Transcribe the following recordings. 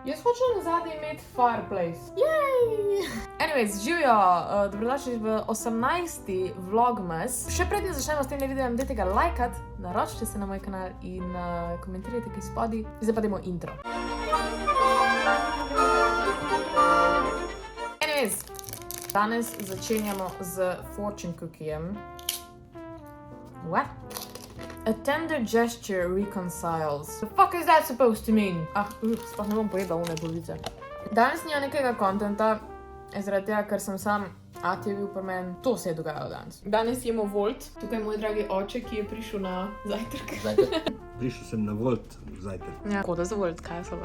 Jaz hočem nazadnje imeti fireplace. Jej! Anyways, živijo, dobrodošli v 18. vlogmas. Še predtem začnemo s tem videom, dajte ga lajkat, naročite se na moj kanal in komentirajte kaj spodaj. Zdaj pa dajmo intro. Anyways, danes začenjamo z fortune cookiejem. What? A tender gesture reconciles. The fuck is that supposed to mean? Sploh ne bom pojedla one police. Danes nima nekega kontenta, zaradi tega, ker sem sam Ati je bil pri meni. To se je dogajalo danes. Danes jemo Volt. Tukaj je moj dragi oče, ki je prišel na zajtrk. Prišel sem na Volt zajtrk. Ja, koda za Volt, kaj je solo?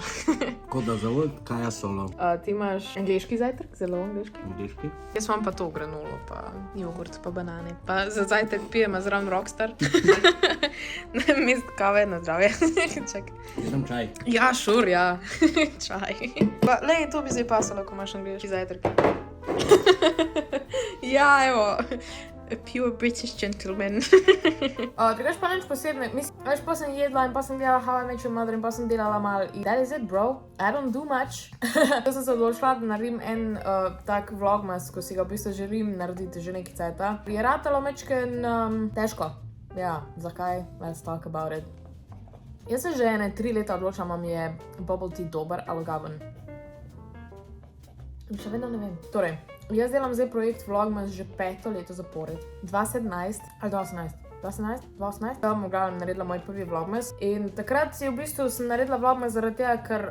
Koda za Volt, kaj je solo? Ti imaš angliški zajtrk, zelo angliški. Angliški? Jaz imam pa to granulo, pa jogurt, pa banane. Pa za zajtrk pijemo zraven Rockstar. Mest kave na zdravje. Čakaj. Sem čaj. Ja, šur, ja. Čaj. Pa, lej, to bi zdaj pasalo, ko imaš angliški zajtrk. Ja, evo. A pure British gentleman. Drugač pa nič posebne. Veš, pa sem jedla in pa sem delala How I Met Your Mother in pa sem delala malo. That is it, bro. I don't do much. To sem se odločila, da naredim en tak vlogmas, ko si ga v bistvu želim narediti že nekaj cajta. Je ratalo mečken težko. Ja, zakaj? Let's talk about it. Jaz se že 3 leta odločam, ali mi je bubble tea dober ali gaven. In še vedno ne vem. Torej, jaz delam zdaj projekt Vlogmas že 5. leto zapored. 2017 ali 2018? 2018 sem naredila moj prvi Vlogmas in takrat v bistvu sem naredila Vlogmas zaradi tega, ker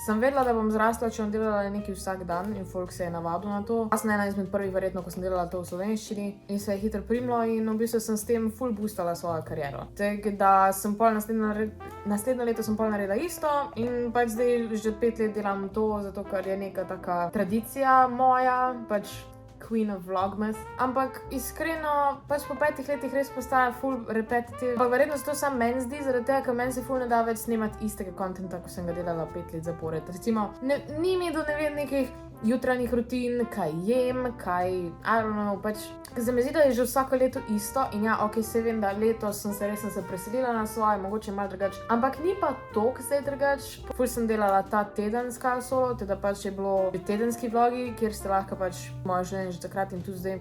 sem vedela, da bom zrasla, če bom delala nekaj vsak dan in folk se je navadil na to. Jaz sem ena izmed prvih verjetno, ko sem delala to v slovenščini in se je hitro primlo in v bistvu sem s tem ful boostala svojo kariero. Tako da sem pol naslednje leto sem pol naredila isto in pač zdaj že 5 let delam to, zato ker je neka taka tradicija moja, pač Queen of Vlogmas. Ampak iskreno, pač po 5 letih res postaja full repetitive. Ampak verjetno se to sam meni zdi, zaradi tega, ker meni se full ne da več snemati istega kontenta, ko sem ga delala 5 let zapored. Recimo, ni mi do nekih jutranjih rutin, kaj jem, kaj, I don't know, pač, se mi zdi, da je že vsako leto isto in ja, ok, se vem, da letos sem se preselila na svoje, mogoče malo drugače, ampak ni pa toliko zdaj drugače. Ful sem delala ta tedenska solo, teda pač je bilo tedenski vlogi, kjer ste lahko pač moja življenje že takrat in tudi zdaj.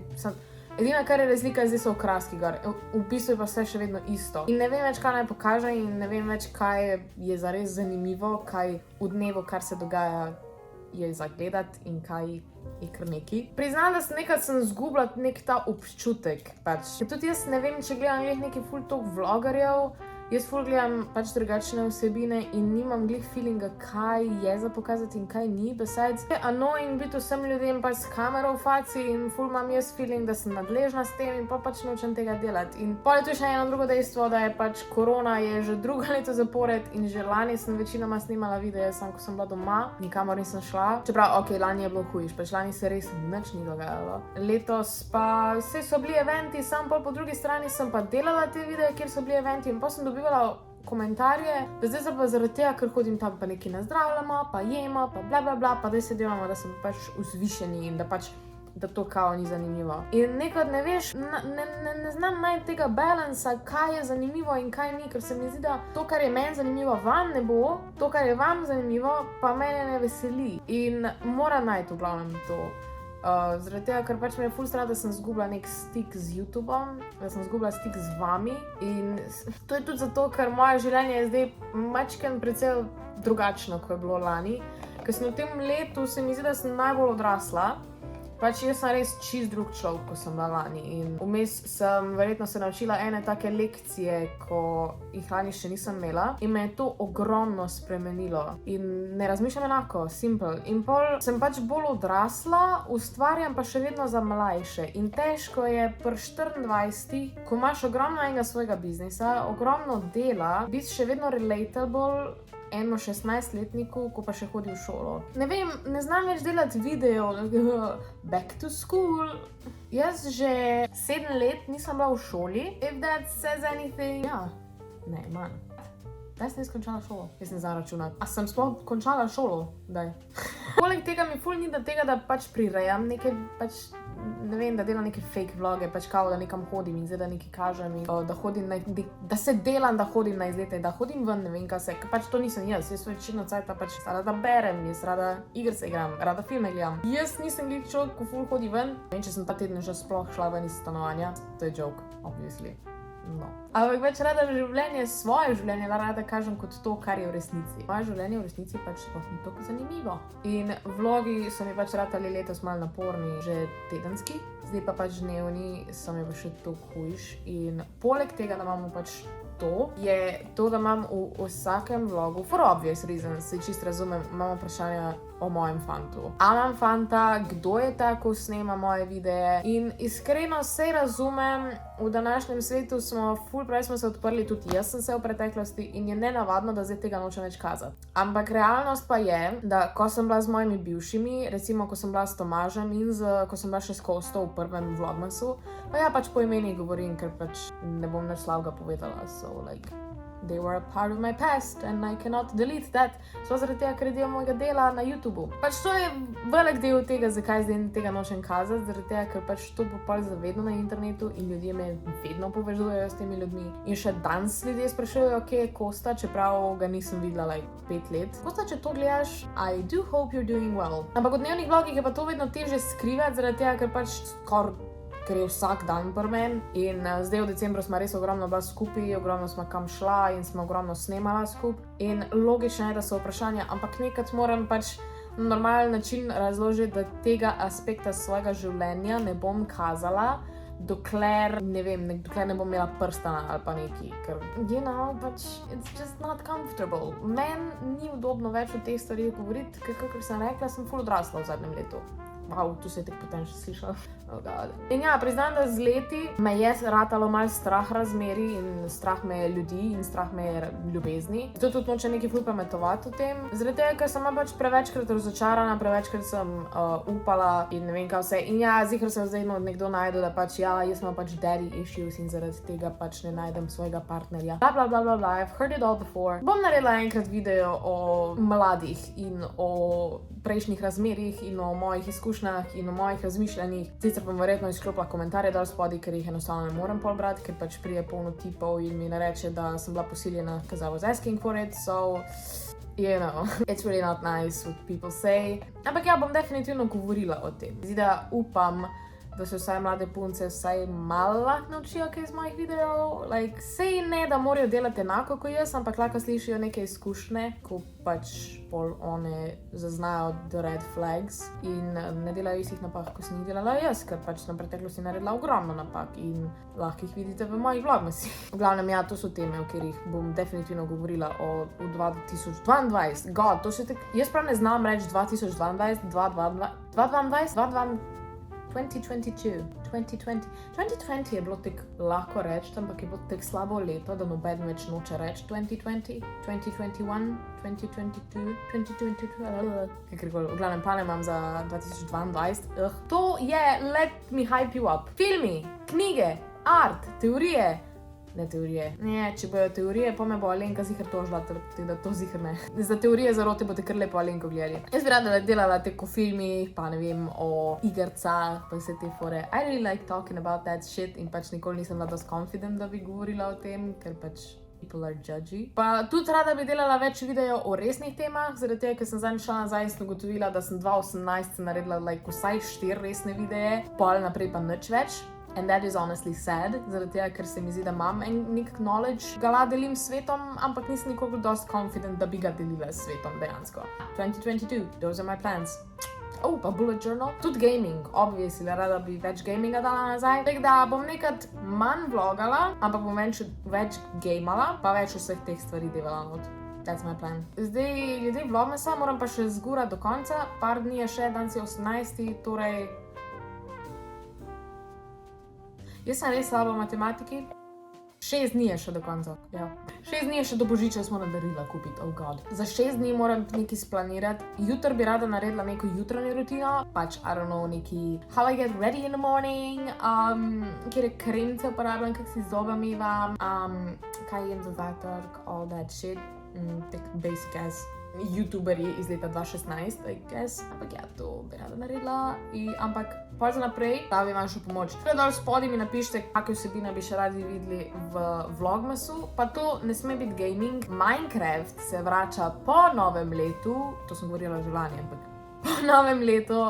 Edina, kar je razlika, zdaj so okraski gor. V bistvu je pa vse še vedno isto. In ne vem več, kaj naj pokaže in ne vem več, kaj je zares zanimivo, kaj v dnevu, kar se dogaja, je za gledati in kaj je kar neki. Priznam, da sem zgubila nek ta občutek, pač. Tudi jaz ne vem, če gledam nekaj ful tok vlogerjev, jaz ful gledam pač drugačne vsebine in nimam glih feelinga, kaj je za pokazati in kaj ni. Besides, je annoying biti vsem ljudem pač s kamero v faci in ful imam jaz feeling, da sem nadležna s tem in pa pač nočem tega delati. In pol je tu še eno drugo dejstvo, da je pač korona je že 2. leto zapored in že lani sem večinoma snimala videe, samo ko sem bila doma, nikamor nisem šla. Čeprav, ok, lani je bilo hujiš, pač lani se res nič ni dogajalo. Letos pa vse so bili eventi, sam pol po drugi strani sem pa delala te videe, kjer so bili eventi in pa sem dobivala komentarje, da zdaj se pa zaradi tega, ker hodim tam pa nekaj nazdravljamo, pa jemo, pa bla bla bla, pa da se delamo, da sem pač vzvišeni in da pač da to kao ni zanimivo. In nekaj ne veš, ne znam najti tega balansa, kaj je zanimivo in kaj ni, ker se mi zdi, da to, kar je meni zanimivo, vam ne bo, to, kar je vam zanimivo, pa mene ne veseli. In mora najti v glavnem to. Zaradi tega, ker pač me je ful strah, da sem zgubila nek stik z YouTubeom, da sem zgubila stik z vami in to je tudi zato, ker moje življenje je zdaj mačken precej drugačno, kot je bilo lani, ker sem v tem letu, se mi zdi, da sem najbolj odrasla. Pač jaz sem res čist drug človek, ko sem bila lani in vmes sem verjetno se naučila ene take lekcije, ko jih lani še nisem imela in me je to ogromno spremenilo in ne razmišljam enako, simple. In pol sem pač bolj odrasla, ustvarjam pa še vedno za mlajše in težko je pri 24, ko imaš ogromno enega svojega biznisa, ogromno dela, biti še vedno relatable eno 16-letniku, ko pa še hodi v šolo. Ne vem, ne znam več delati video, back to school. Jaz že 7 let nisem bila v šoli, if that says anything. Ja, ne, manj. Daj sem končala šolo, jaz ne znam računati. A sem sploh končala šolo? Daj. Poleg tega mi ful ni da tega, da pač prirejam nekaj pač ne vem, da delam neke fake vloge, pač kao, da nekam hodim in zdaj da nekaj kažem in da hodim da se delam, da hodim na izlete, da hodim ven, ne vem kaj se, ker pač to nisem jaz večino cajta pač rada berem, jaz rada igrice igram, rada filme gledam. Jaz nisem glih človek, ko ful hodi ven. Vem, če sem ta teden že sploh šla ven iz stanovanja, to je joke, obviously. No. Ampak več rada življenje, svoje življenje, rada kažem kot to, kar je v resnici. Moje življenje v resnici pač sploh ni tako zanimivo. In vlogi so mi pač ratali letos malo naporni, že tedenski, zdaj pa pač dnevni so mi pa še toliko hujš. In poleg tega, da imamo pač to, je to, da imam v vsakem vlogu, for obvious reasons, se čist razumem, imamo vprašanja o mojem fantu. A imam fanta, kdo je ta, ko snema moje videe in iskreno se razumem, v današnjem svetu smo se odprli, tudi jaz sem se v preteklosti in je nenavadno, da zdaj tega nočem več kazati. Ampak realnost pa je, da ko sem bila z mojimi bivšimi, recimo ko sem bila s Tomažem in ko sem bila še s Kosto v prvem vlogmasu, pa ja pač po imeni govorim, ker pač ne bom nič slabega povedala, so like they were a part of my past and I cannot delete that. So zaradi tega, ker je del mojega dela na YouTubeu. Pač to je velik del tega, zakaj zdaj tega nočem kazati, zaradi tega, ker pač to bo pol zavedno na internetu in ljudje me vedno povezujejo s temi ljudmi. In še danes ljudje sprašujejo, kje je Kosta, čeprav ga nisem videla like 5 let. Kosta, če to gledaš, I do hope you're doing well. Ampak v dnevnih vlogih je pa to vedno težje skrivati, zaradi tega, ker je vsak dan pri meni in zdaj v decembru smo res ogromno bila skupaj, ogromno smo kam šla in smo ogromno snemala skupaj in logično je, da so vprašanja, ampak nekaj moram pač na normalen način razložiti, da tega aspekta svojega življenja ne bom kazala, dokler ne bom imela prstana ali pa neki, ker pač it's just not comfortable. Meni ni udobno več o teh stvarih govoriti, ker kakor sem rekla, sem ful odrasla v zadnjem letu. Wow, tu se je tek potem še slišal. Oh God. In ja, priznam, da z leti me je ratalo malo strah razmeri in strah me je ljudi in strah me je ljubezni. Zato tudi nočem nekaj ful pametovati o tem. Zaradi tega, ker sem pač prevečkrat razočarana, prevečkrat sem upala in ne vem kaj vse. In ja, ziher se zdaj nekdo najde, da pač ja, jaz imam pač daddy issues in zaradi tega pač ne najdem svojega partnerja. Bla bla bla bla bla, I've heard it all before. Bom naredila enkrat video o mladih in o prejšnjih razmerih in o mojih izkušnjah in o mojih razmišljanjih. Sicer bom verjetno izklopila komentarje dol spodaj, ker jih enostavno ne morem pol brati, ker pač prije polno tipov in mi nareče, da sem bila posiljena, cause I was asking for it, so you know, it's really not nice what people say. Ampak ja, bom definitivno govorila o tem. Zdi, da upam, da se vsaj mlade punce vsaj malo lahko naučijo kaj iz mojih videov. Like, sej ne, da morajo delati enako kot jaz, ampak lahko slišijo neke izkušnje, ko pač pol one zaznajo the red flags in ne delajo istih napak, ko sem jih delala jaz, ker pač na preteklosti naredila ogromno napak in lahko jih vidite v mojih vlogmasih. V glavnem, ja, to so teme, o katerih bom definitivno govorila v 2022. God, to se jaz prav ne znam reči 2022, 2020 je bilo tek lahko reči, ampak je bilo tek slabo leto, da noben več noče reči 2020, 2021, 2022, 2022, kakorkoli, v glavnem pa ne imam za 2022. To je let me hype you up. Filmi, knjige, art, teorije. Ne teorije. Ne, če bojo teorije, pa me bo Alenka ziher tožila, da to ziher ne. Za teorije zarote boste kar lepo Alenko gledali. Jaz bi rada delala teko filmih, pa ne vem, o igrcah, pa vse te fore. I really like talking about that shit in pač nikoli nisem bila dost confident, da bi govorila o tem, ker pač people are judgy. Pa tudi rada bi delala več videov o resnih temah, zaradi tega, ker sem zadnjič šla nazaj in sem ugotovila, da sem 2018 naredila like vsaj 4 resne videe, pol naprej pa nič več. And that is honestly sad, zaradi tega, ker se mi zdi, da imam nek knowledge, ga delim s svetom, ampak nisem nikoli dost confident, da bi ga delila s svetom dejansko. 2022, those are my plans. Oh, pa bullet journal. Tudi gaming, obviously, rada bi več gaminga dala nazaj. Tako da bom nekad manj vlogala, ampak bom več gamala, pa več vseh teh stvari delala not. That's my plan. Zdaj, glede vlogmasa, moram pa še zgurati do konca. Par dni je še, danes je 18, torej jaz sem res slaba v matematiki. 6 dni je še do konca. Ja. 6 dni je še do Božiča, smo na darila kupiti, oh god. Za 6 dni moram nekaj splanirati. Jutr bi rada naredila neko jutranjo rutino, pač, I don't know, neki how I get ready in the morning, kjer kremce uporabljam, kak si zobe mivam, kaj jem za zajtrk, all that shit. Basic as YouTuberi iz leta 2016, I guess. Ampak ja, to bi rada naredila. Ampak pol za naprej, da bi vašo pomoč. Tukaj dol spodaj mi napišite, kakšne vsebine bi še radi videli v Vlogmasu. Pa to ne sme biti gaming. Minecraft se vrača po novem letu, to sem govorila že lani, ampak po novem letu,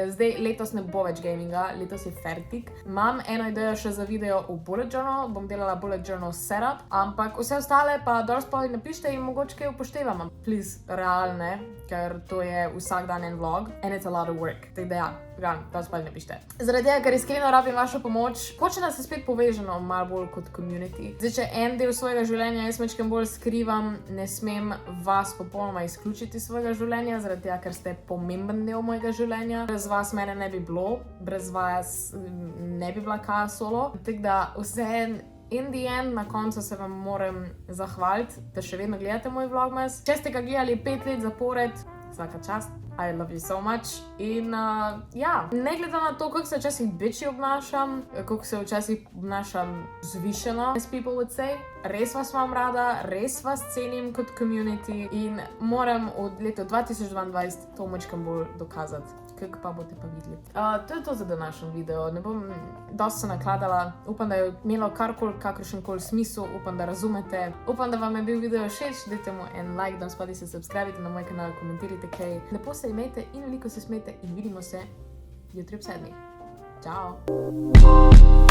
zdaj letos ne bo več gaminga, letos je fertik. Imam eno idejo še za video v bullet journal, bom delala bullet journal setup, ampak vse ostale pa dol spodaj napišite in mogoče kaj upoštevam. Please, realne, ker to je vsak dan en vlog and it's a lot of work. Tako da ja, dol spodaj napišite. Zaradi tega, ker iskreno rabim vašo pomoč, hoče da se spet povežemo malo bolj kot community. Zdaj, če en del svojega življenja jaz mečkem bolj skrivam, ne smem vas popolnoma izključiti svojega življenja, zaradi tega, ker ste pomemben del mojega življenja. Brez vas mene ne bi bilo, brez vas ne bi bila Kaja Solo. Tako da vseeno, in the end, na koncu se vam moram zahvaliti, da še vedno gledate moj vlogmas. Če ste ga gledali 5 let zapored, vsaka čast. I love you so much. In ja, ne glede na to, kako se včasih bitchy obnašam, kako se včasih obnašam zvišeno, as people would say, res vas imam rada, res vas cenim kot community in moram od leta 2022 to močkam bolj dokazati. Kako pa boste pa videli. To je to za današnji video. Ne bom dosti se nakladala. Upam, da je imelo kakršenkoli smisel. Upam, da razumete. Upam, da vam je bil video všeč. Dajte mu en like, da spodaj se subscribite na moj kanal, komentirajte kaj. Lepo se imejte in veliko se smejte in vidimo se jutri ob 7. Ciao!